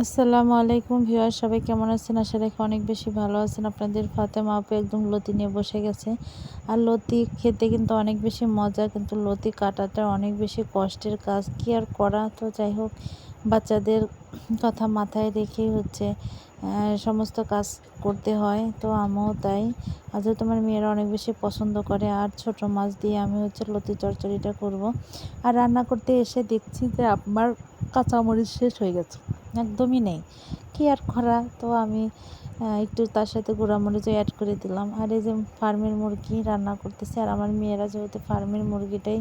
আসসালামু আলাইকুম ভিউয়ার, সবাই কেমন আছেন? আশা রাখি অনেক বেশি ভালো আছেন। আপনাদের ফাতেমা আপু একদম লতি নিয়ে বসে গেছে। আর লতি খেতে কিন্তু অনেক বেশি মজা, কিন্তু লতি কাটাটা অনেক বেশি কষ্টের কাজ। কি আর করা, তো যাই হোক, বাচ্চাদের কথা মাথায় রেখেই হচ্ছে সমস্ত কাজ করতে হয়। তো আমিও তাই। আজ তোমার মেয়েরা অনেক বেশি পছন্দ করে। আর ছোট মাছ দিয়ে আমি হচ্ছে লতি চচ্চড়িটা করব। আর রান্না করতে এসে দেখছি যে আমার কাঁচামরিচ শেষ হয়ে গেছে, একদমই নেই। কি আর করা, তো আমি একটু তার সাথে গুঁড়ামরিচও অ্যাড করে দিলাম। আর এই যে ফার্মের মুরগি রান্না করতেছি, আর আমার মেয়েরা যেহেতু ফার্মের মুরগিটাই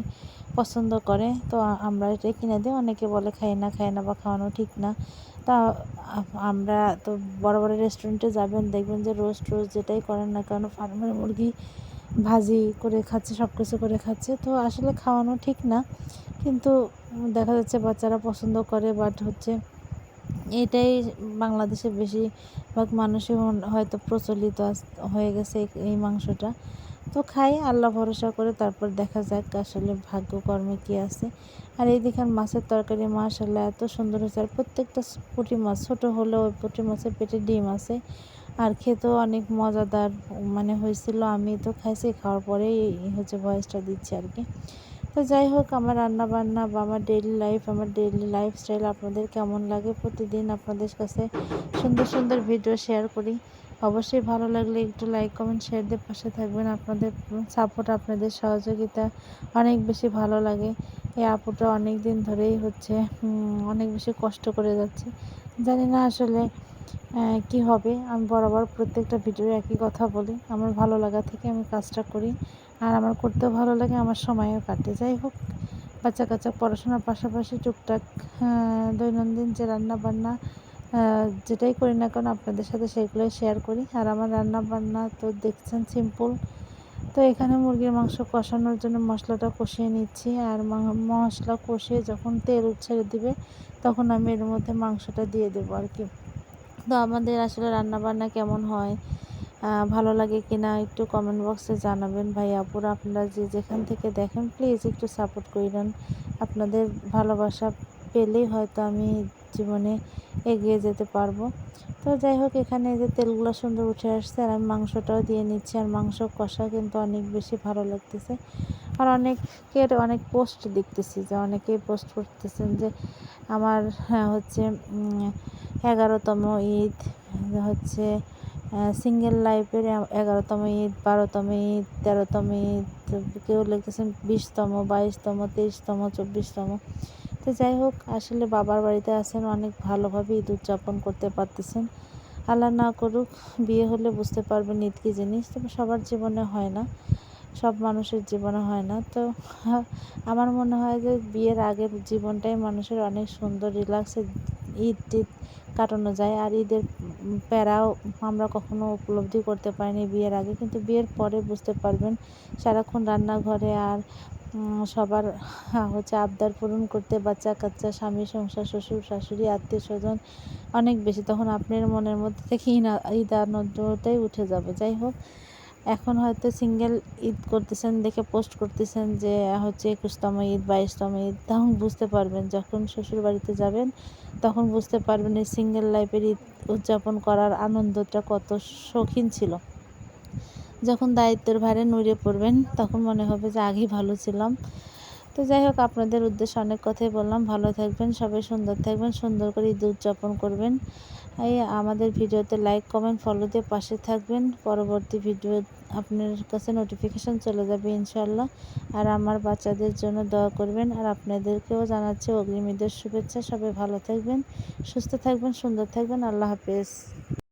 পছন্দ করে, তো আমরা এটাই কিনে দিই। অনেকে বলে খাই না বা খাওয়ানো ঠিক না। তা আমরা তো বড় বড় রেস্টুরেন্টে যাবেন, দেখবেন যে রোজ যেটাই করেন না কেন ফার্মের মুরগি ভাজি করে খাচ্ছে, সব কিছু করে খাচ্ছে। তো আসলে খাওয়ানো ঠিক না, কিন্তু দেখা যাচ্ছে বাচ্চারা পছন্দ করে। বাট হচ্ছে এটাই বাংলাদেশে বেশিরভাগ মানুষই হয়তো প্রচলিত হয়ে গেছে এই মাংসটা। তো খাই আল্লাহ ভরসা করে, তারপর দেখা যাক আসলে ভাগ্যকর্মে কী আছে। আর এই দেখেন মাছের তরকারি মাশাআল্লাহ এত সুন্দর হয়েছে। আর প্রত্যেকটা পুঁটি মাছ ছোটো হলেও ওই পুঁটি মাছের পেটে ডিম আছে। আর খেতেও অনেক মজাদার মানে হয়েছিল। আমি তো খাইছি, খাওয়ার পরেই হচ্ছে ভয়েসটা দিচ্ছি আর কি। তো যাই হোক, আমার রান্না বান্না বা আমার ডেইলি লাইফস্টাইল আপনাদের কেমন লাগে? প্রতিদিন আপনাদের কাছে সুন্দর সুন্দর ভিডিও শেয়ার করি। অবশ্যই ভালো লাগলে একটু লাইক কমেন্ট শেয়ার দিয়ে পাশে থাকবেন। আপনাদের সাপোর্ট, আপনাদের সহযোগিতা অনেক বেশি ভালো লাগে। এই আপুটা অনেক দিন ধরেই হচ্ছে অনেক বেশি কষ্ট করে যাচ্ছে। জানি না আসলে কি হবে। আমি বরাবর প্রত্যেকটা ভিডিও একই কথা বলি, আমার ভালো লাগা থেকে আমি কাজটা করি। আর আমার করতেও ভালো লাগে, আমার সময়ও কাটে। যাই হোক, বাচ্চা কাচ্চা পড়াশোনার পাশাপাশি টুকটাক দৈনন্দিন যে রান্না বান্না যেটাই করি না কেন আপনাদের সাথে সেগুলোই শেয়ার করি। আর আমার রান্না বান্না তো দেখছেন সিম্পল। তো এখানে মুরগির মাংস কষানোর জন্য মশলাটা কষিয়ে নিচ্ছি। আর মশলা কষিয়ে যখন তেল ছেড়ে দিবে, তখন আমি এর মধ্যে মাংসটা দিয়ে দেবো আর কি। তো আমাদের আসলে রান্নাবান্না কেমন হয়, ভালো লাগে কি না, একটু কমেন্ট বক্সে জানাবেন। ভাই আপুরা, আপনারা যে যেখান থেকে দেখেন প্লিজ একটু সাপোর্ট করেন। আপনাদের ভালোবাসা পেলেই হয়তো আমি জীবনে এগিয়ে যেতে পারবো। তো যাই হোক, এখানে যে তেলগুলো সুন্দর উঠে আসছে, আর আমি মাংসটাও দিয়ে নিচ্ছি। আর মাংস কষা কিন্তু অনেক বেশি ভালো লাগতেছে। আর অনেক পোস্ট দেখতেছি যে অনেকেই পোস্ট করতেছেন যে আমার হচ্ছে 11তম ঈদ হচ্ছে সিঙ্গেল লাইফের 11তম ঈদ, 12তম ঈদ, 13তম ঈদ, কেউ লিখতেছেন 20তম, 22তম, 23তম, 24তম। তো যাই হোক, আসলে বাবার বাড়িতে আছেন, অনেক ভালোভাবে ঈদ উদযাপন করতে পারতেছেন। আল্লাহ না করুক, বিয়ে হলে বুঝতে পারবেন ঈদ কী জিনিস। তবে সবার জীবনে হয় না, সব মানুষের জীবনে হয় না। তো আমার মনে হয় যে বিয়ের আগের জীবনটাই মানুষের অনেক সুন্দর, রিল্যাক্সে ঈদ কাটানো যায়। আর ঈদের প্যারাও আমরা কখনো উপলব্ধি করতে পারিনি বিয়ের আগে, কিন্তু বিয়ের পরে বুঝতে পারবেন। সারাক্ষণ রান্নাঘরে আর সবার হচ্ছে আবদার পূরণ করতে, বাচ্চা কাচ্চা, স্বামী সংসার, শ্বশুর শাশুড়ি, আত্মীয় স্বজন অনেক বেশি, তখন আপনার মনের মধ্যে থেকে ঈদ আনন্দটাই উঠে যাবে। যাই হোক, এখন হয়তো সিঙ্গেল ঈদ করতেছেন দেখে পোস্ট করতেছেন যে হচ্ছে 21তম ঈদ, 22তম ঈদ। তখন বুঝতে পারবেন, যখন শ্বশুর বাড়িতে যাবেন তখন বুঝতে পারবেন এই সিঙ্গেল লাইফের ঈদ উদযাপন করার আনন্দটা কত শৌখিন ছিল। যখন দায়িত্বের ভারে নুয়ে পড়বেন তখন মনে হবে যে আগেই ভালো ছিলাম। তো যাই হোক, আপনাদের উদ্দেশ্যে অনেক কথাই বললাম। ভালো থাকবেন সবাই, সুন্দর থাকবেন, সুন্দর করে ঈদ উদযাপন করবেন। এই আমাদের ভিডিওতে লাইক কমেন্ট ফলো দিয়ে পাশে থাকবেন। পরবর্তী ভিডিও আপনার কাছে নোটিফিকেশান চলে যাবে ইনশাআল্লাহ। আর আমার বাচ্চাদের জন্য দোয়া করবেন। আর আপনাদেরকেও জানাচ্ছি অগ্রিম ঈদের শুভেচ্ছা। সবাই ভালো থাকবেন, সুস্থ থাকবেন, সুন্দর থাকবেন। আল্লাহ হাফেজ।